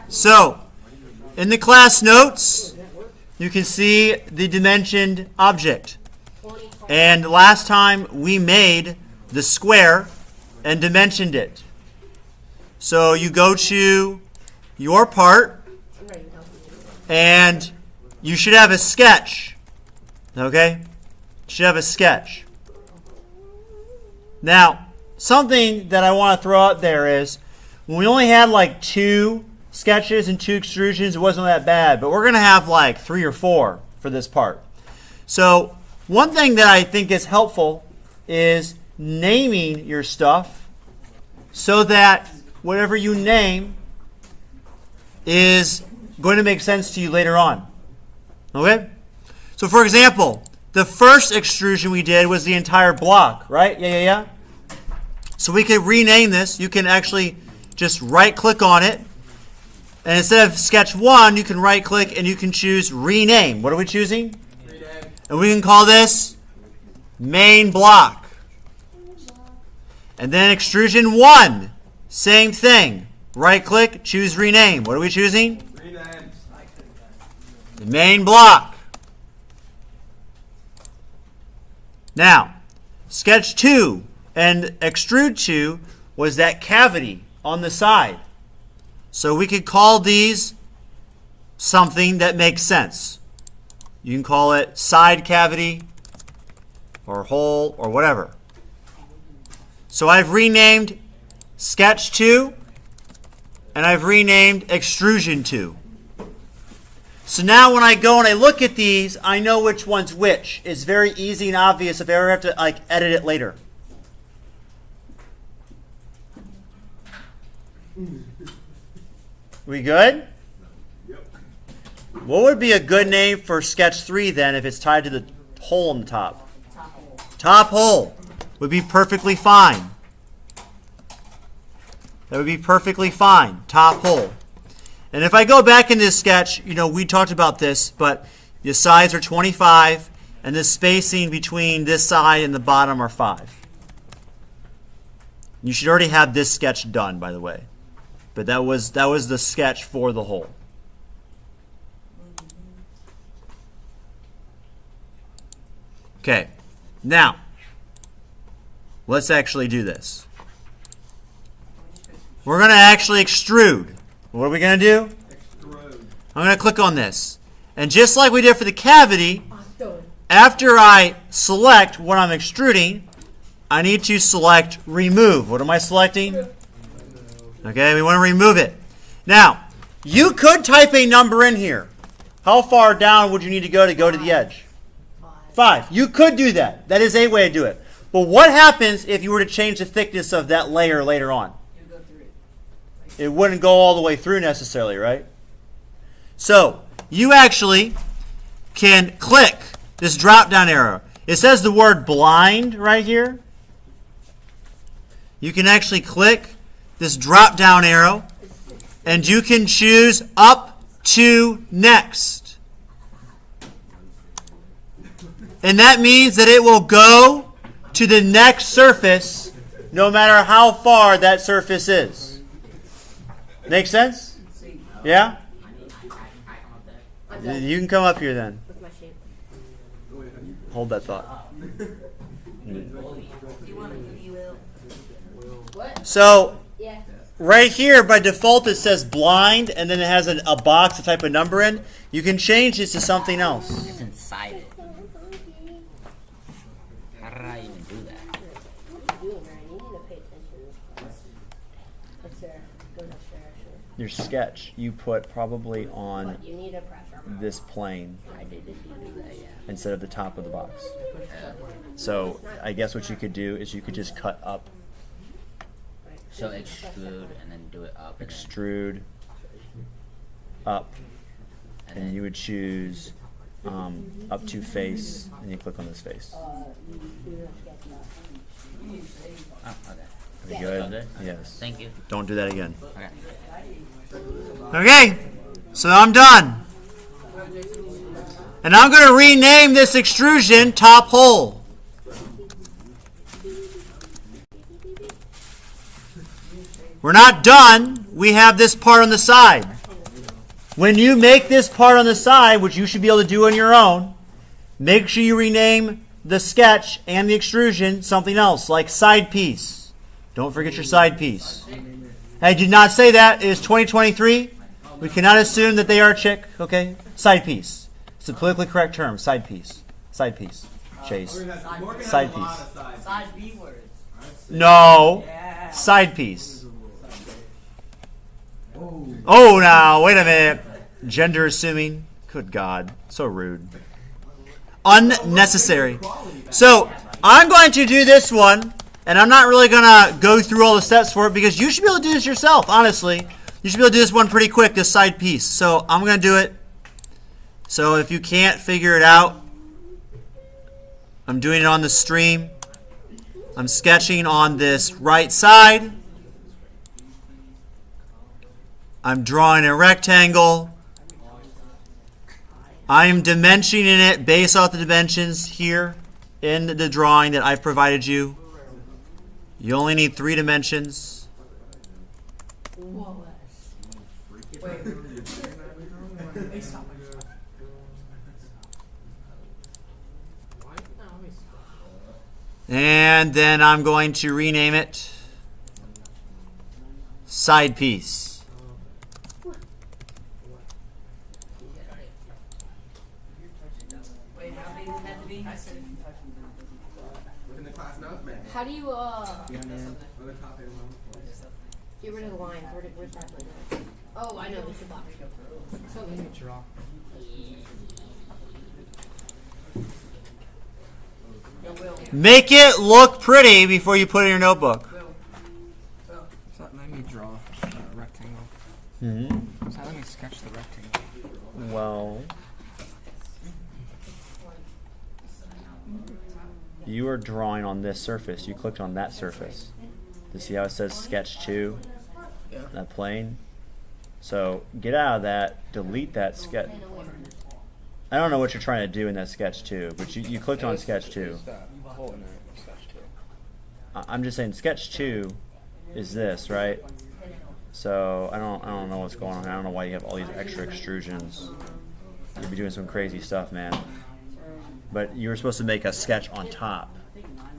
So, in the class notes, you can see the dimensioned object. And last time we made the square and dimensioned it. So you go to your part and you should have a sketch. Okay? You should have a sketch. Now, something that I want to throw out there is when we only had like 2 sketches and 2 extrusions, it wasn't that bad, but we're going to have like 3 or 4 for this part. So one thing that I think is helpful is naming your stuff so that whatever you name is going to make sense to you later on. Okay? So for example, the first extrusion we did was the entire block, right? Yeah. So we could rename this. You can actually just right-click on it. And instead of sketch 1, you can right-click and you can choose rename. What are we choosing? Rename. And we can call this main block. And then extrusion 1, same thing. Right-click, choose rename. What are we choosing? Rename. The main block. Now, sketch 2 and extrude 2 was that cavity on the side. So we could call these something that makes sense. You can call it side cavity or hole or whatever. So I've renamed sketch 2 and I've renamed extrusion 2. So now when I go and I look at these, I know which one's which. It's very easy and obvious if I ever have to edit it later. We good? Yep. What would be a good name for sketch 3 then if it's tied to the hole on the top? Top hole. Top hole would be perfectly fine. That would be perfectly fine. Top hole. And if I go back in this sketch, we talked about this, but the sides are 25 and the spacing between this side and the bottom are 5. You should already have this sketch done, by the way. But that was the sketch for the hole. Okay, now let's actually do this. We're going to actually extrude. What are we going to do? Extrude. I'm going to click on this. And just like we did for the cavity, after I select what I'm extruding, I need to select remove. What am I selecting? Okay, we want to remove it. Now, you could type a number in here. How far down would you need to go to the edge? 5. You could do that. That is a way to do it. But what happens if you were to change the thickness of that layer later on? It wouldn't go all the way through necessarily, right? So, you actually can click this drop-down arrow. It says the word blind right here. You can actually click this drop-down arrow, and you can choose up to next. And that means that it will go to the next surface no matter how far that surface is. Make sense? Yeah? You can come up here then. Hold that thought. So, right here, by default, it says blind, and then it has a box to type a number in. You can change this to something else. It's inside it. How did I even do that? Your sketch, you put probably on this plane instead of the top of the box. So, I guess what you could do is you could just cut up. So extrude and then do it up. Extrude up, and you would choose up to face, and you click on this face. Oh, okay. Are you good? Yes. Thank you. Don't do that again. Okay. Okay, so I'm done. And I'm going to rename this extrusion top hole. We're not done. we have this part on the side. When you make this part on the side, which you should be able to do on your own, make sure you rename the sketch and the extrusion something else, like side piece. Don't forget your side piece. I did not say that. It is 2023. We cannot assume that they are a chick, okay? Side piece. It's a politically correct term. Side piece. Side piece. Chase. Side piece. Side B words. No. Side piece. Oh, now, wait a minute. Gender assuming. Good God. So rude. Unnecessary. So, I'm going to do this one, and I'm not really going to go through all the steps for it because you should be able to do this yourself, honestly. You should be able to do this one pretty quick, this side piece. So, I'm going to do it. So, if you can't figure it out, I'm doing it on the stream. I'm sketching on this right side. I'm drawing a rectangle. I am dimensioning it based off the dimensions here in the drawing that I've provided you. You only need 3 dimensions. And then I'm going to rename it side piece. How do you get rid of the lines? Where's that line? Oh, I know. It's the box. Make it look pretty before you put it in your notebook. So let me draw a rectangle. Mm-hmm. So let me sketch the rectangle. Well, you are drawing on this surface. You clicked on that surface. You see how it says sketch 2? Yeah. That plane? So get out of that, delete that sketch. I don't know what you're trying to do in that sketch 2, but you clicked on sketch 2. I'm just saying sketch 2 is this, right? So I don't know what's going on. I don't know why you have all these extra extrusions. You'd be doing some crazy stuff, man. But you were supposed to make a sketch on top.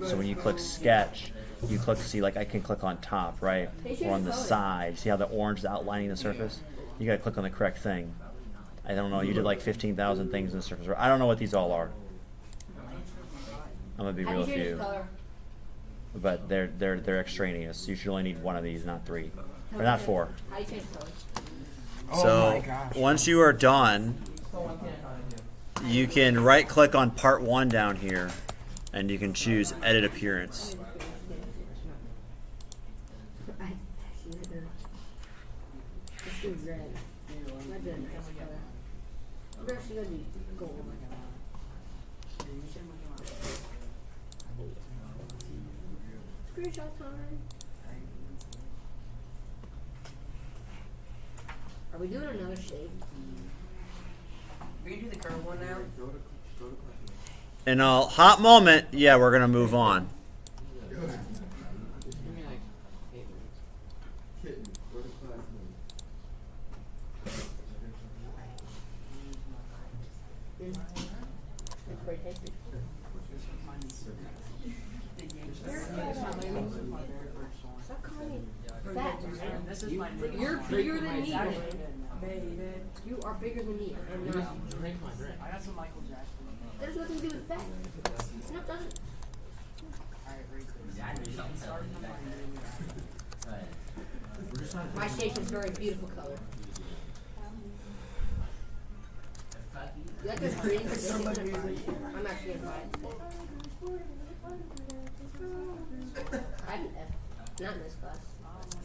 So when you click sketch, you click, see, like I can click on top, right? Or on the side. See how the orange is outlining the surface? You gotta click on the correct thing. I don't know, you did like 15,000 things in the surface. I don't know what these all are. I'm gonna be real with you. But they're extraneous. You should only need 1 of these, not 3. Or not 4. So once you are done, you can right click on part 1 down here and you can choose edit appearance. Screenshot time. Are we doing another shade? We can do the curve one now. In a hot moment, yeah, we're gonna move on. Stop calling me fat. You're bigger than me. You are bigger than me. I'm not. I got some Michael Jackson. That has nothing to do with fat. No, it doesn't. My station's very beautiful color. You like this green? I'm actually gonna buy it. I have an F. Not in this class.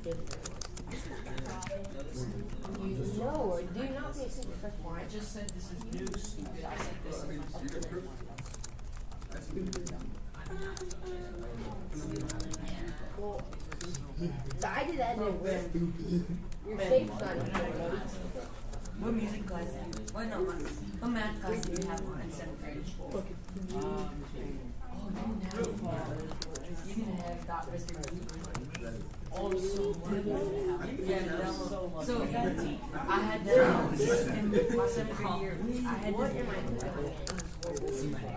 You know or do not be a secret question. I just said this is new, stupid. I said this is Well, so I did that in your shape's not even good. What music class do you have? What math class do you have in 7th grade? You can have dot risk. So I had that in my 7th grade year. I had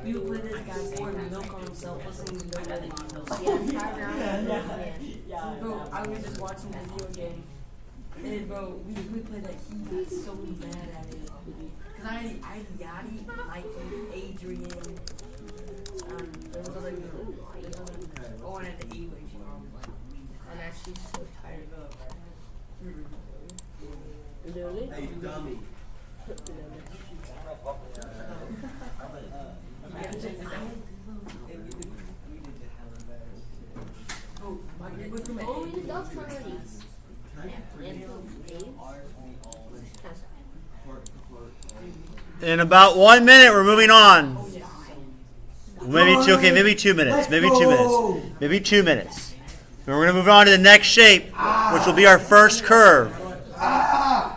we would play this guy pouring milk on himself, listening to Bro, I was just watching the video game. And bro, we played that. He got so mad at it. Cause I had Yachty, Michael, Adrian. There was other people. Oh, and at the E-way, she was I'm actually so tired of it. Literally? Hey, dummy. Oh, we did dogs already. In about 1 minute, we're moving on. Maybe 2. Okay, maybe 2 minutes. Maybe 2 minutes. Maybe 2 minutes. And we're going to move on to the next shape, which will be our first curve.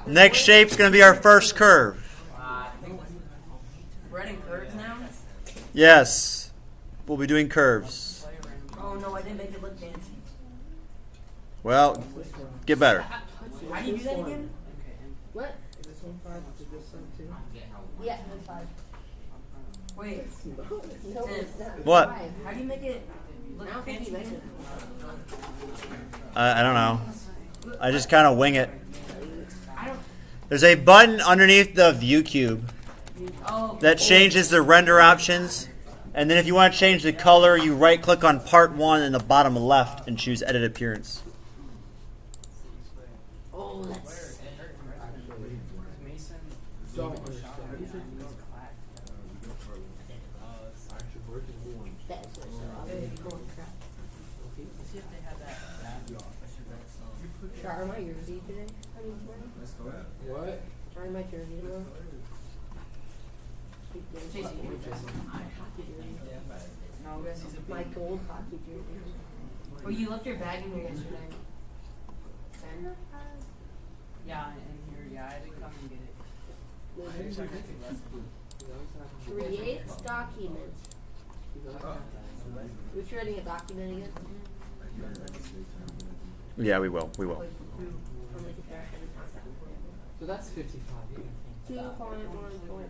Next shape's going to be our first curve. We're adding curves now? Yes, we'll be doing curves. Oh no, I didn't make it look fancy. Well, get better. How do you do that again? What? Is this one 5? Is this one 2? Yeah, that's 5. Wait, No, it's not. What? 5. how do you make it I look don't think fancy? you make it. I don't know. I just kind of wing it. I don't. There's a button underneath the view cube Oh. that changes the render options. And then if you want to change the color, you right click on part 1 in the bottom left and choose edit appearance. Oh, that's. Don't understand. That's so Are my jersey today? What? Are my jersey tomorrow? No, guys. My gold hockey jersey. Oh, you left your bag in here yesterday. Yeah, in here, yeah, I had to come and get it. Create document. Which writing a document again? Yeah, we will. We will. So that's 55. Yeah. 2.1.4.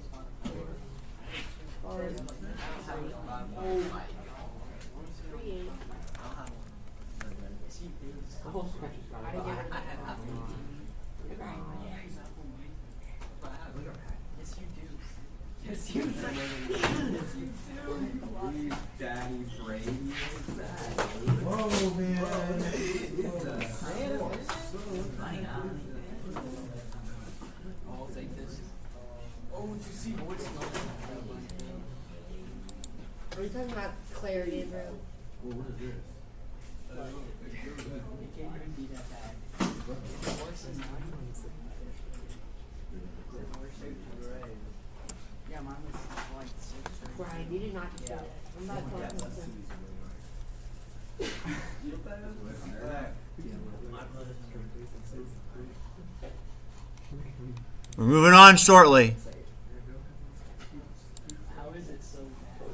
Create. The whole stretch is gone. Yes, you do. Yes, you do. Daddy Brady. Whoa, man. I'll take this. Oh, did you see what's Are you talking about clarity, bro? What is this? You can't even beat that bag. The horse is not. Yeah, mine was like 6 or Brian, you did not just say that. I'm not talking about that. We're moving on shortly. How is it so bad?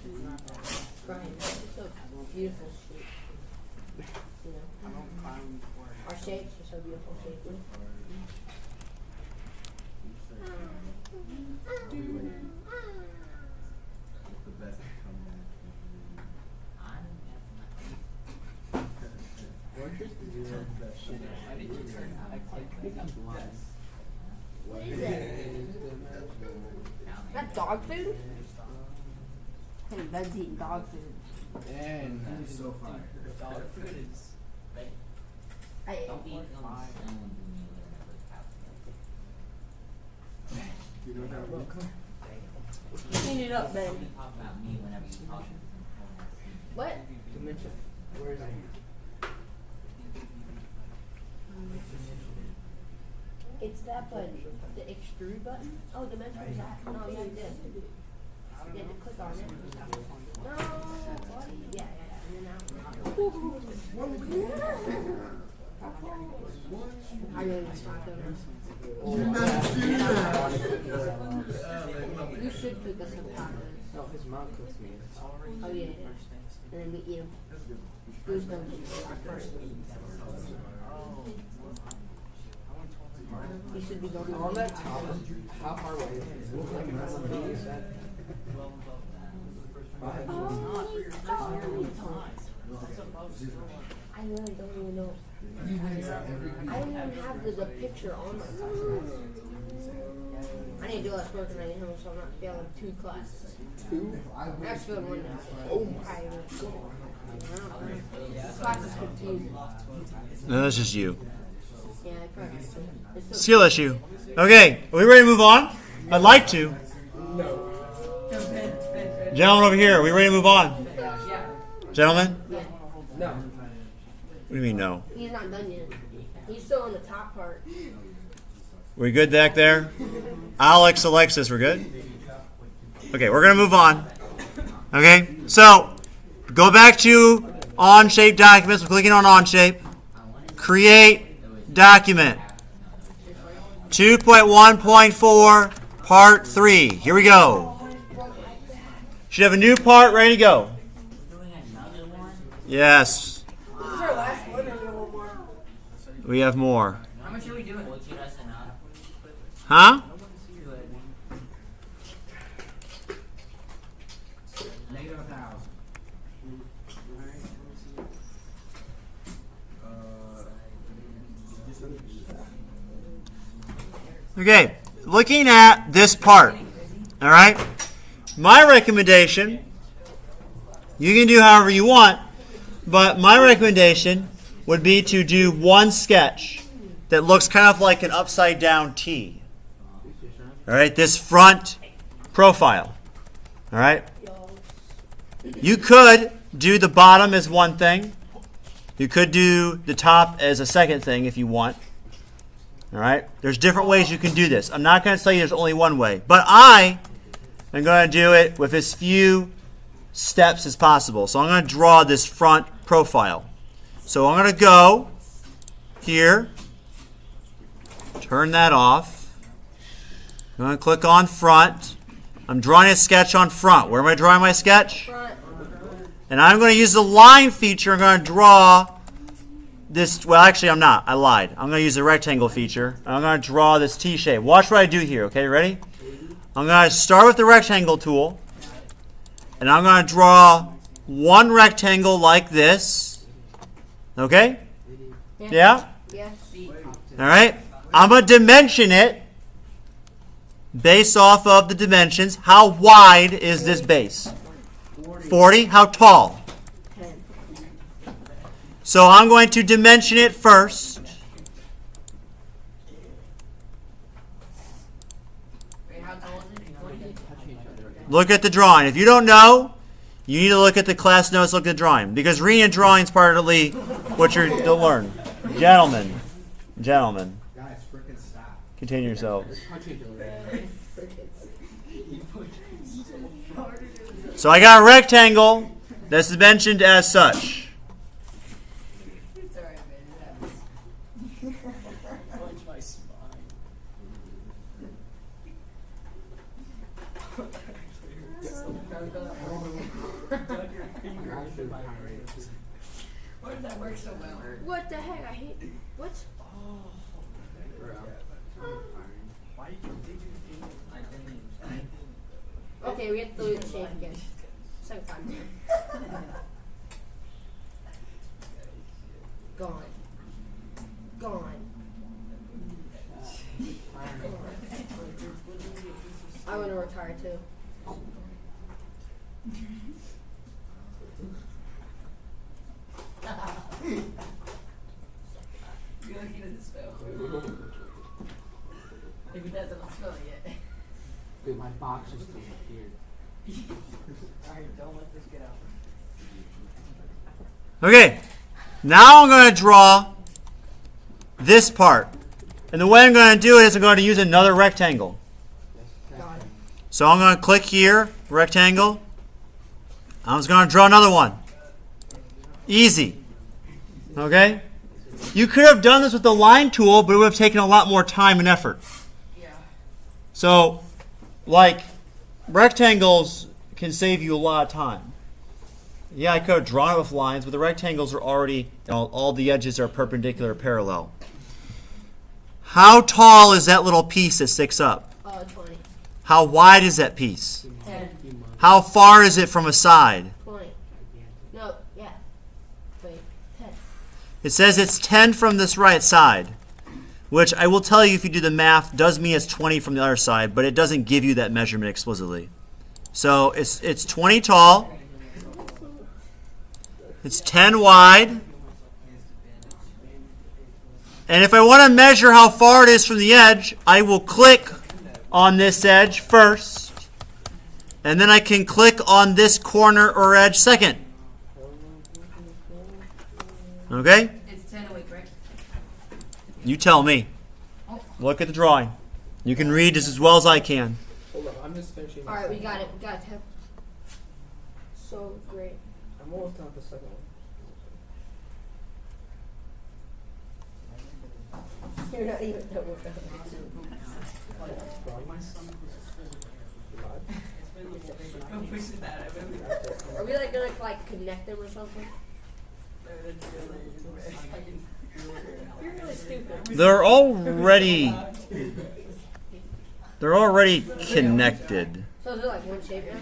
It's not bad. Brian, this is so beautiful shape. You know? I don't clown before. Our shapes are so beautiful shapely. The best comeback. What did you do that shit? Why did you turn out like that? What is it? That dog food? Hey, Ben's eating dog food. And That's so fire. Dog food is I You know that one? clean it up, Ben. What? Dementia. Where is it? It's that button. The extrude button? Oh, dimension is that? No, yeah, it did. You had to click on it. No, what? Yeah, and then out. I really want tacos. You did not do that. You should cook us some tacos. No, his mom cooks me. Oh yeah. And then we eat them. Who's gonna be first? You should be going On that top, how far away is it? Like in front of me, is that? I really don't even know. I don't even have the picture on my phone. I need to do less work than I am, so I'm not failing 2 classes. 2? I have to fail 1 now. Oh my god. This class is confusing. No, that's just you. Yeah, I probably have to. It's so Skill issue. Okay, are we ready to move on? I'd like to. Gentlemen over here, are we ready to move on? Gentlemen? No. What do you mean no? He's not done yet. He's still on the top part. We good back there? Alex, Alexis, we're good? Okay, we're going to move on. Okay, so go back to on-shape documents. We're clicking on on-shape. Create document. 2.1.4, part 3. Here we go. Should have a new part ready to go. Yes. This is our last one, or we have one more? We have more. How much are we doing? Huh? Negative 1,000. Okay, looking at this part, all right, my recommendation, you can do however you want, but my recommendation would be to do one sketch that looks kind of like an upside down T. All right, this front profile. All right, you could do the bottom as one thing. You could do the top as a second thing if you want. All right, there's different ways you can do this. I'm not going to tell you there's only one way, but I am going to do it with as few steps as possible. So I'm going to draw this front profile. So I'm going to go here, turn that off. I'm going to click on front. I'm drawing a sketch on front. Where am I drawing my sketch? Front. And I'm going to use the line feature. I'm going to draw this. Well, actually, I'm not. I lied. I'm going to use the rectangle feature. And I'm going to draw this T shape. Watch what I do here. Okay, ready? I'm going to start with the rectangle tool. And I'm going to draw one rectangle like this. Okay? Yeah? Yes. All right. I'm going to dimension it based off of the dimensions. How wide is this base? 40. How tall? 10. So I'm going to dimension it first. Wait, how tall is it? 20? Look at the drawing. If you don't know, you need to look at the class notes, look at the drawing. Because reading a drawing is partly what you're to learn. Gentlemen. Gentlemen. Guys, frickin' stop. Contain yourselves. So I got a rectangle that's dimensioned as such. It's alright, man. It happens. Punch my spine. Why did that work so well? What the heck? I hate. What? Okay, we have to do the shape again. Second time. Gone. Gone. I want to retire too. You're lucky he doesn't spell. If he doesn't, I'll spell it yet. Dude, my box just disappeared. Alright, don't let this get out. Okay. Now I'm going to draw this part. And the way I'm going to do it is I'm going to use another rectangle. Got it. So I'm going to click here, rectangle. I'm just going to draw another one. Easy. Okay? You could have done this with the line tool, but it would have taken a lot more time and effort. Yeah. So, like, rectangles can save you a lot of time. Yeah, I could have drawn it with lines, but the rectangles are already, all the edges are perpendicular parallel. How tall is that little piece that sticks up? 20. How wide is that piece? 10. How far is it from a side? 20. No, yeah. Wait, 10. It says it's 10 from this right side, which I will tell you if you do the math does mean it's 20 from the other side, but it doesn't give you that measurement explicitly. So it's 20 tall, it's 10 wide, and if I want to measure how far it is from the edge, I will click on this edge first, and then I can click on this corner or edge second. Okay? It's 10 away, correct? You tell me. Look at the drawing. You can read just as well as I can. Hold on, I'm just finishing. Alright, we got it. We got 10. So great. I'm almost done with the second one. You're not even double. Don't push it that. Are we like gonna connect them or something? You're really stupid. They're already connected. So is it like one shape now?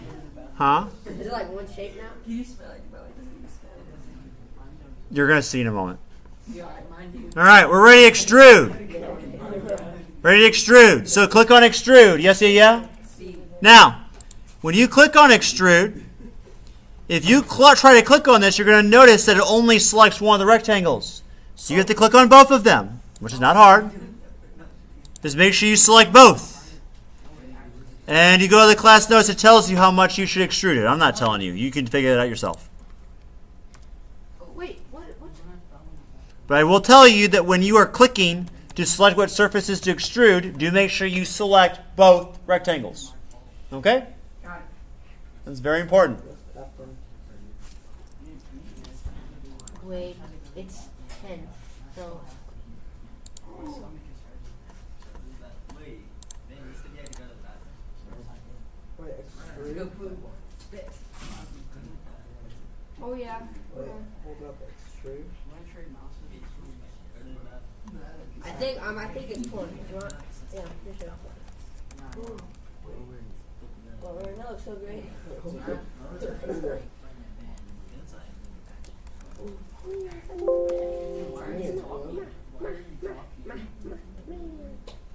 Huh? Is it like one shape now? Can you spell it, bro? It doesn't even spell it. You're going to see in a moment. Yeah, mine do. All right, we're ready to extrude. Ready to extrude. So click on extrude. Yes, yeah? Now, when you click on extrude, if you try to click on this, you're going to notice that it only selects one of the rectangles. So you have to click on both of them, which is not hard. Just make sure you select both. And you go to the class notes, it tells you how much you should extrude it. I'm not telling you. You can figure it out yourself. Wait, what? But I will tell you that when you are clicking to select what surfaces to extrude, do make sure you select both rectangles. Okay? Got it. That's very important. Wait, it's 10. So Wait, Let's go put spit. oh yeah. Wait, hold up, extrude. I think it's 20. You want? Yeah, for sure. Well, right now looks so great.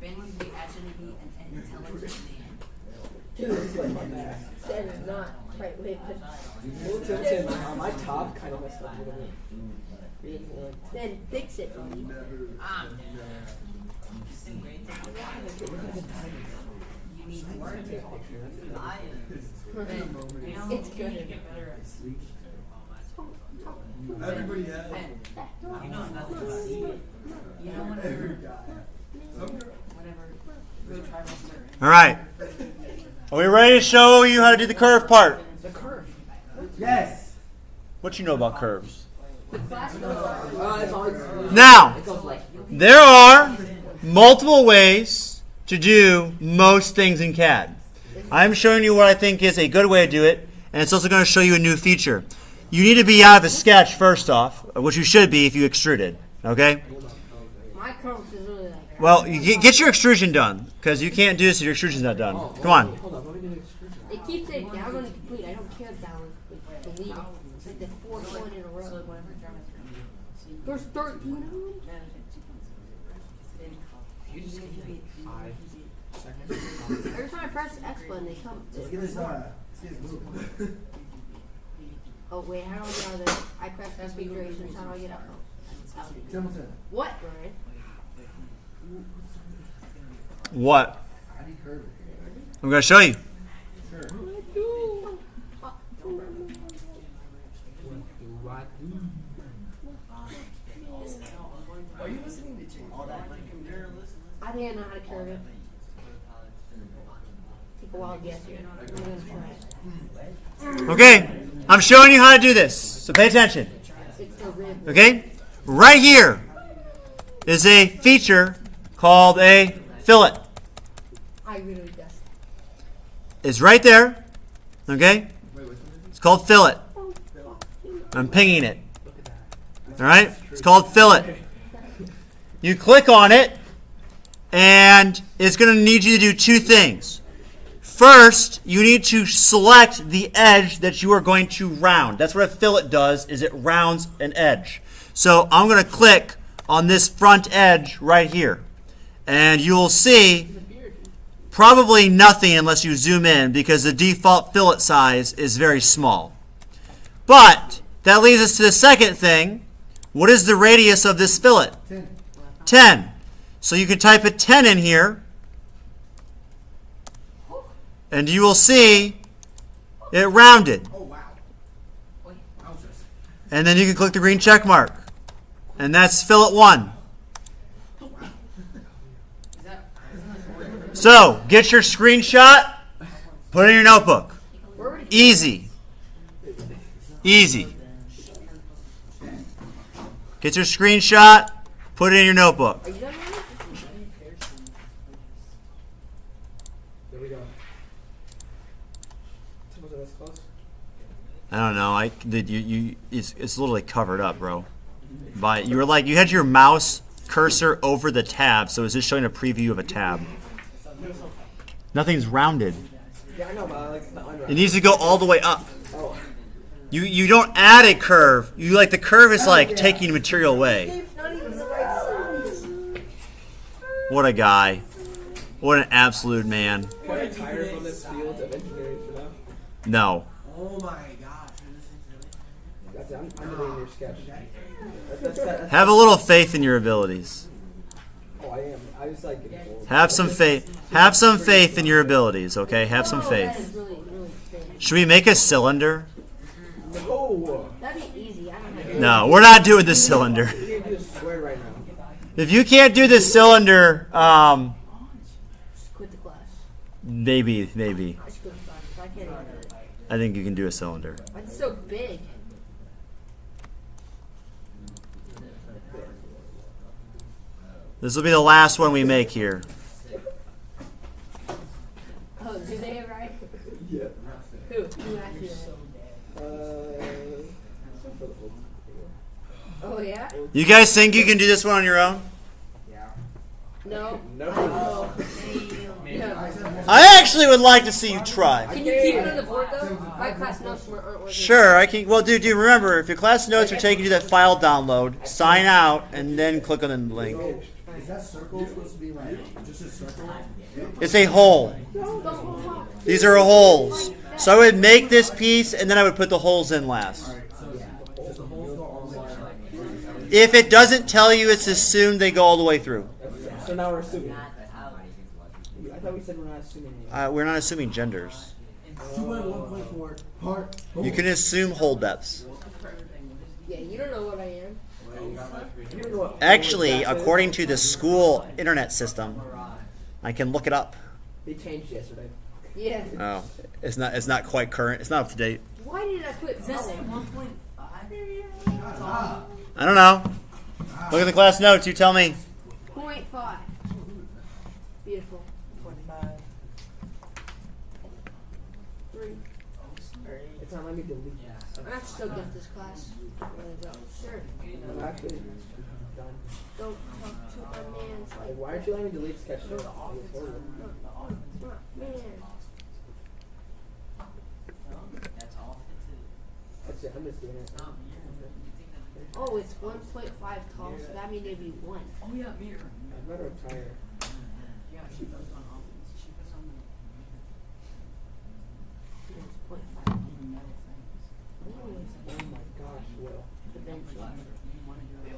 Ben would be actually be an intelligent man. That is not right. Wait, My top kind of messed up a little bit. then fix it. You need to work. It's good. Everybody has. You know nothing about it. You know whenever go tribal survey. All right. Are we ready to show you how to do the curve part? The curve. Yes. What you know about curves? It's always, Now, it goes like, there are multiple ways to do most things in CAD. I'm showing you what I think is a good way to do it, and it's also going to show you a new feature. You need to be out of the sketch first off, which you should be if you extruded. Okay? My curve is really like. Well, you get your extrusion done, because you can't do this if your extrusion's not done. Come on. hold on, let me do the extrusion. It keeps it down on complete. I don't care down on complete. Delete. It's like the fourth one in a row. There's 13 of them. Every time I press X button, they come. Look at this. Oh wait, how do I get out of this? I press configurations. How do I get out? Templeton. What, Brian? What? How do you curve it? I'm going to show you. Are you listening to all that computer listen? I think I know how to curve it. Take a wild guess here. I'm gonna try it. Okay, I'm showing you how to do this, so pay attention. It's the rib. Okay? Right here is a feature called a fillet. I really guess. It's right there. Okay? called fillet. I'm pinging it. All right? It's called fillet. You click on it, and it's going to need you to do two things. First, you need to select the edge that you are going to round. That's what a fillet does, is it rounds an edge. So I'm going to click on this front edge right here. And you will see probably nothing unless you zoom in, because the default fillet size is very small. But that leads us to the second thing. What is the radius of this fillet? 10. So you can type a 10 in here, and you will see it rounded. Oh, wow. And then you can click the green check mark. And that's fillet 1. So, get your screenshot, put it in your notebook. Easy. Easy. Get your screenshot, put it in your notebook. Are you done with it? There we go. Templeton, that's close. I don't know. It's literally covered up, bro. You were like, you had your mouse cursor over the tab, so it's just showing a preview of a tab. Nothing's rounded. Yeah, I know, but I like the unrounded. It needs to go all the way up. Oh. You don't add a curve. You like the curve is like taking material away. It's not even the right size. What a guy. What an absolute man. Can I retire from this field of engineering for now? No. Oh my gosh. That's it. I'm deleting your sketch. That's Have a little faith in your abilities. Oh, I am. I was like getting old. Have some faith. Have some faith in your abilities, okay? Have some Oh, that faith. is really, really thin. Should we make a cylinder? No. That'd be easy. I don't know how to do it. No, we're not doing the cylinder. You're going to do a square right now. If you can't do the cylinder, Just quit the class. maybe. I should quit the class. I can't even do it. I think you can do a cylinder. It's so big. This will be the last one we make here. Oh, do they have right? Yeah. Who? Who actually? Oh yeah? You guys think you can do this one on your own? No. No. Oh. No. I actually would like to see you try. Can you keep it on the board though? My class notes aren't working. Sure, I can. Well, dude, remember, if your class notes are taking you to that file download, sign out, and then click on the link. Is that circle supposed to be like just a circle? It's a hole. These are holes. So I would make this piece, and then I would put the holes in last. Does the holes go all the way around? If it doesn't tell you, it's assumed they go all the way through. So now we're assuming. I thought we said we're not assuming. We're not assuming genders. 2.1.4 part. You can assume hole depths. Yeah, you don't know what I am. You don't know what Actually, according to the school internet system, I can look it up. they changed yesterday. Yeah. Oh, it's not quite current. It's not up to date. Why did I put Does that say vowel? 1.5? I don't know. Look at the class notes. You tell me. 0.5. Beautiful. 25. 3. It's not letting me delete. I should still get this class. Sure. I'm actually done. Don't talk to a man's Like, like why aren't you letting me delete sketch notes? It's horrible. man. That's all. That's it. I'm just doing it. Oh, it's 1.5 tall, so that means it'd be 1. Oh yeah, mirror. I'd rather retire. Yeah, she goes on offense. She goes on It's 0.5. the metal things. Oh my gosh, Will. The bench. You want to do it?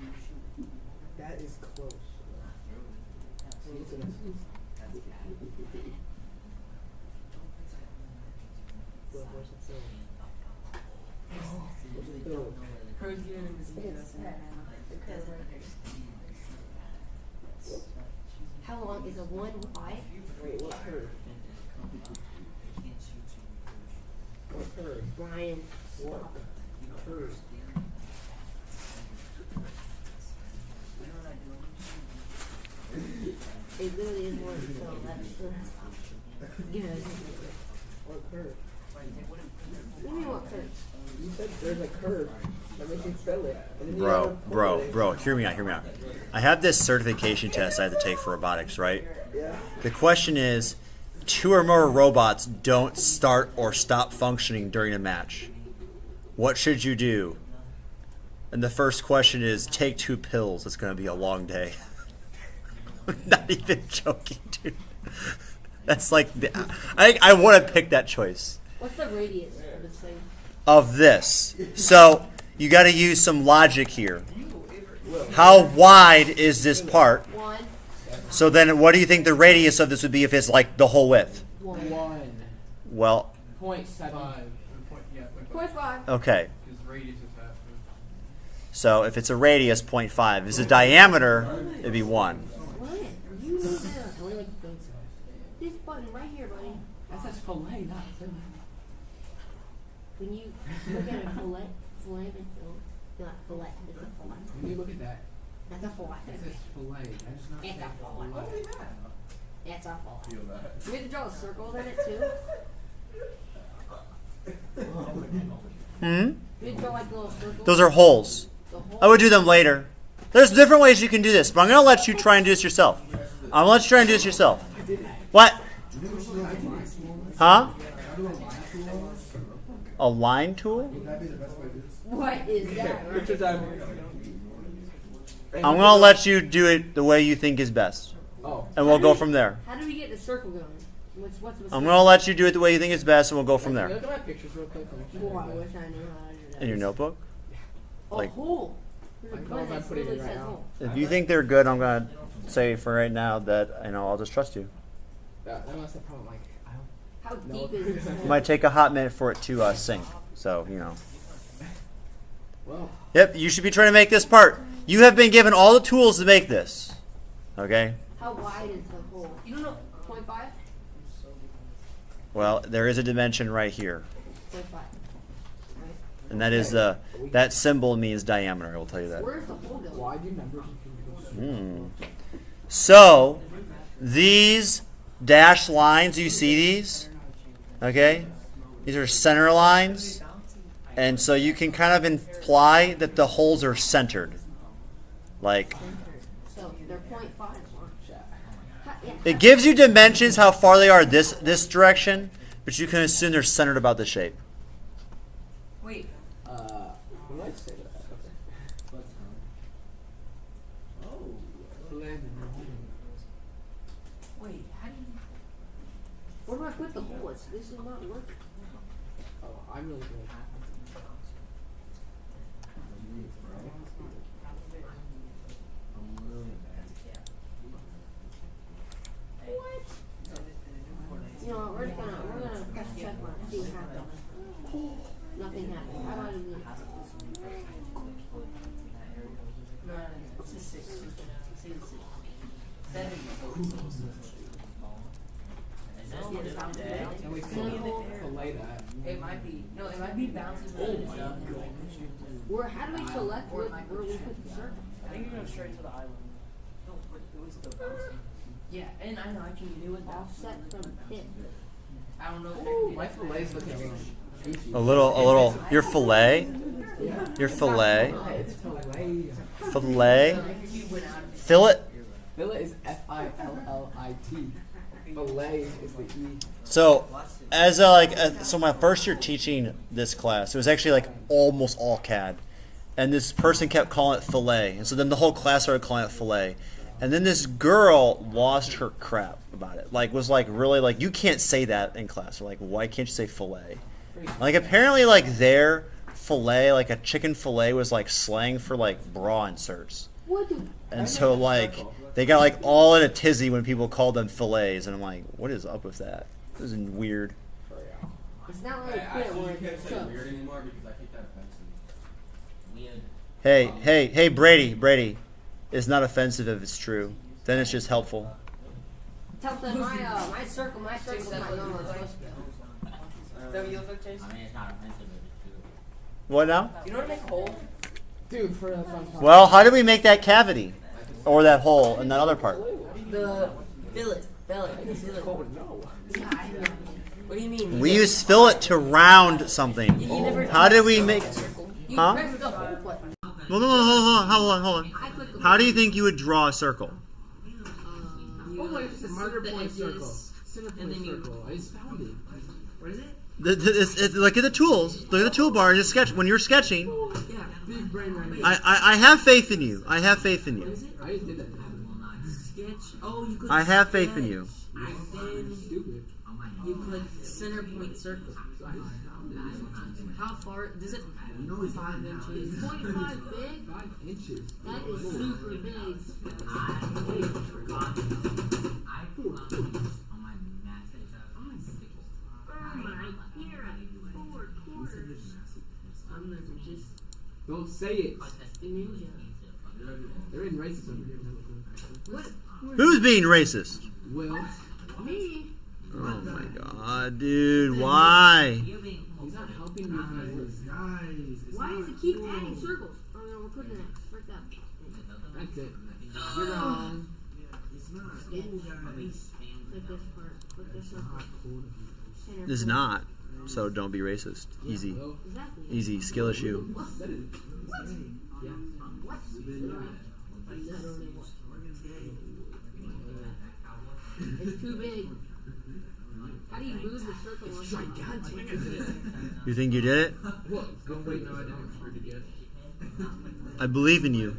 You shoot. That is close. Listen to this. Will, where's the film? Where's the film? Crow's getting in this video. How long is a 1 wide? Wait, what curve? What curve? Brian, What stop. curve? It literally is 1, so that's good. What curve? What do you mean what curve? You said there's a curve that makes you fill it. And then you have a Bro, hear me out. I have this certification test I have to take for robotics, right? Yeah. The question is, 2 or more robots don't start or stop functioning during a match. What should you do? And the first question is, take 2 pills. It's going to be a long day. I'm not even joking, dude. That's like, I want to pick that choice. What's the radius of this thing? Of this. So, you got to use some logic here. How wide is this part? 1. So then what do you think the radius of this would be if it's like the whole width? 1. Well, 0.7. 0.5. okay. His radius is half. So if it's a radius, 0.5. If it's a diameter, it'd be 1. Ryan, you know this button right here, buddy. That says fillet, not fillet. When you look at a fillet, not fillet, it's a fillet. When you look at that, That's a fillet. it says fillet. That does not It's say a fillet. fillet. That's a fillet. You have to draw circles in it too. You have to draw like little circles. Those are holes. The whole- I would do them later. There's different ways you can do this, but I'm going to let you try and do this yourself. I'm going to let you try and do this yourself. What? Huh? A line tool? What is that? Picture time. I'm going to let you do it the way you think is best. Oh. And we'll go from there. How do we get the circle going? What's the I'm going to let you do it the way you think is best, and we'll go from Can you there. look at my pictures real quick? Oh, I wish I knew how to do that. In your notebook? like- a hole. There's a I know button if I that put it in literally right says now. hole. If you think they're good, I'm going to say for right now that, I'll just trust you. That's the problem. Like, I don't. How No. deep is this It hole? might take a hot minute for it to sync. So, Well, Yep, you should be trying to make this part. You have been given all the tools to make this. Okay? How wide is the hole? You don't know. 0.5? Well, there is a dimension right here. 0.5. Right. And that is that symbol means diameter, I will tell you that. Where's the hole going? why do numbers and fingers? So, these dashed lines, you see these? Okay? These are center lines. And so you can kind of imply that the holes are centered. Like, So they're 0.5. Yeah. it gives you dimensions how far they are this direction, but you can assume they're centered about the shape. Wait, What did I say that? wait, how do you... Where do I put the hole? This is not working. Oh, I'm really good. You know, we're gonna press check mark, see what happens. Nothing happened. How do I do this? No, it's a 6. Say it's 6. 7. Can we fillet that? It might be. No, it might be bouncing. Where? How do we select where we put the circle? I think you're going straight to the island. No, but it was still bouncing. Yeah, and I know I can do it Offset from pit. I don't know if Ooh, they're my fillet's looking a little goofy. A little, your fillet? Your fillet? It's fillet. Fillet? Fillet? Fillet is Fillit. Fillet is the E. So, so my first year teaching this class, it was actually like almost all CAD. And this person kept calling it fillet. And so then the whole class started calling it fillet. And then this girl lost her crap about it. Like, was like, really like, you can't say that in class. Or like, why can't you say fillet? Like, apparently, like, their fillet, like a chicken fillet was like slang for like bra inserts. What do? And so, like, they got like all in a tizzy when people called them fillets. And I'm like, what is up with that? This is weird. It's not really clear where it's cooked. anymore because I think that offensive. Weird. Hey, Brady. It's not offensive if it's true. Then it's just helpful. Tell them my circle's not normal. It's supposed to go. Is that what you look like, Chase? I mean, it's not offensive if it's true. What now? You know how to make a hole? Dude, for a fun time. Well, how did we make that cavity? Or that hole in that other part? The fillet. Fillet. Oh, no. Yeah, I know. What do you mean? We use fillet to round something. You never How did we make? You Huh? press the whole button. Hold on. How do you think you would draw a circle? Oh my, it's a murder point circle. Center point circle. I just found it. What is it? Look at the tools. Look at the toolbar and just sketch. When you're sketching, Yeah. Big brain right here. I have faith in you. I have faith in you. I just did that. Sketch. Oh, you click I have faith in sketch. you. Then Stupid. you click center point circle. How far does it? 5 inches. 0.5 big? 5 inches. That is super big. I'm gonna just Don't say it. ninja. They're in racism. What? Who's being racist? Will. Me? Oh my god, dude, why? He's not helping you guys. Why does it keep adding circles? Oh no, we're putting it. Frick up. That's it. You're wrong. Like this part. Like this circle. Center It's point. not. So don't be racist. Easy. Will. Exactly. Easy. Skill issue. That is. Yeah. What? I don't know what. It's too big. How do you move the circle? It's gigantic. You think you did it? What? Don't wait, no, I didn't extrude it yet. I believe in you.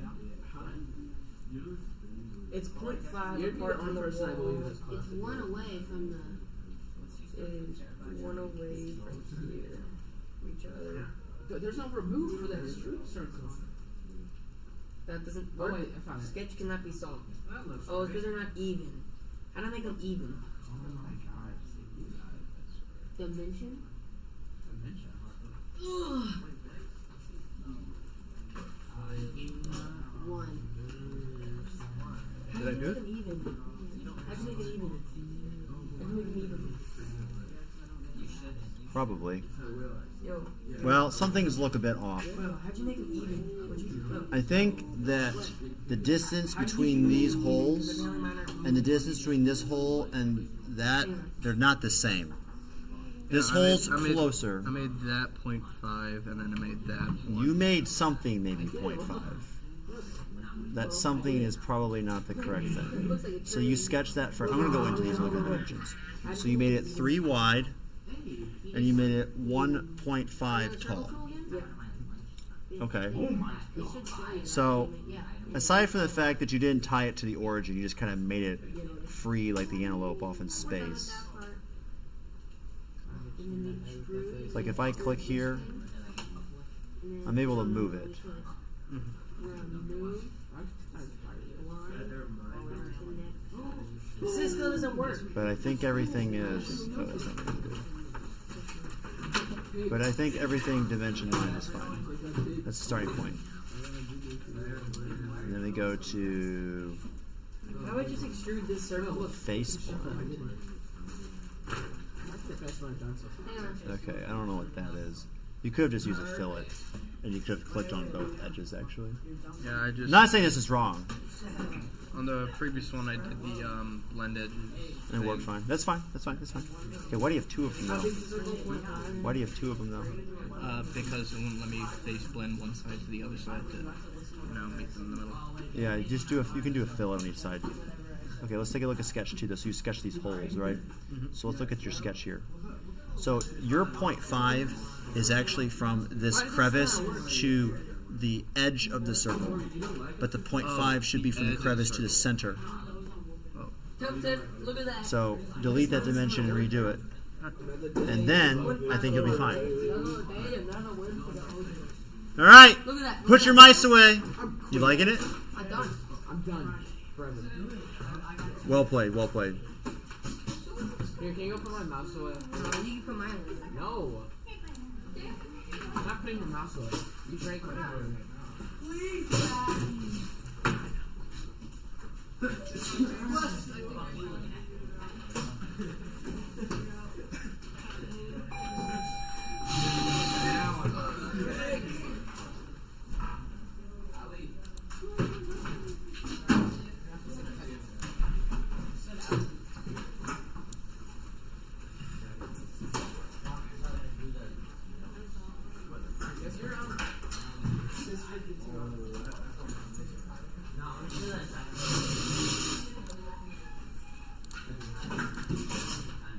It's 0.5 You're apart the on the person I believe wall. that's It's possible. one away from the. It is 1 away from here. Each other. There's no remove for that extrude circle. That doesn't Oh work. wait, I found it. Sketch cannot be solved. Oh, it's because they're not even. How do I make them even? Dimension? One. How Did I do make it? them even? How do you make them even? How do you make them even? Probably. Yo, Well, some things look a bit off. how'd you make them even? What'd you do? I think that the distance between these holes and the distance between this hole and that, they're not the same. This hole's closer. I made that 0.5 and then I made that. You made something maybe 0.5. That something is probably not the correct thing. So you sketch that first. I'm going to go into these little dimensions. So you made it 3 wide and you made it 1.5 tall. Okay. So aside from the fact that you didn't tie it to the origin, you just kind of made it free like the antelope off in space. Like if I click here, I'm able to move it. This still doesn't work. But I think everything is. Oh, that's not really good. But I think everything dimension line is fine. That's the starting point. And then we go to How would I just extrude this circle? face point. That's the best one I've done so far. Okay, I don't know what that is. You could have just used a fillet, and you could have clicked on both edges actually. Yeah, I just Not saying this is wrong. on the previous one I did the blend edges. It worked fine. That's fine. That's fine. That's fine. Okay, why do you have 2 of them though? Why do you have 2 of them though? Because it wouldn't let me face blend one side to the other side to, make them in the middle. Yeah, just do a. You can do a fillet on each side. Okay, let's take a look at sketch 2. So you sketch these holes, right? So let's look at your sketch here. So your 0.5 is actually from this crevice to the edge of the circle, but the 0.5 should be from the crevice to the center. Look at that. So delete that dimension and redo it, and then I think you'll be fine. All right, Look at that. put your mice away. You liking it? I'm done. I'm done. Forever. Well played. Well played. Here, can you go put my mouse away? No, you can put mine away. No. I'm not putting the mouse away. You drank my phone.